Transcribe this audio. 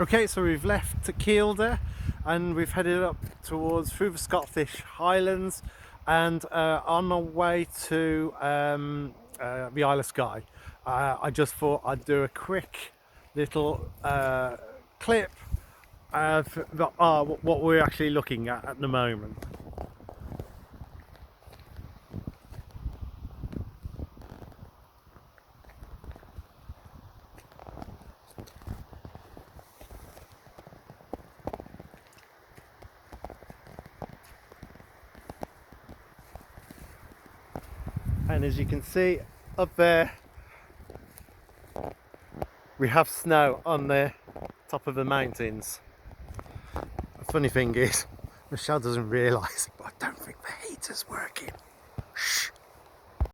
Okay, so we've left Kielder and we've headed up towards through the Scottish Highlands and on our way to the Isle of Skye. I just thought I'd do a quick little clip of what we're actually looking at the moment. And as you can see up there, we have snow on the top of the mountains. The funny thing is, Michelle doesn't realise, but I don't think the heater's working. Shh.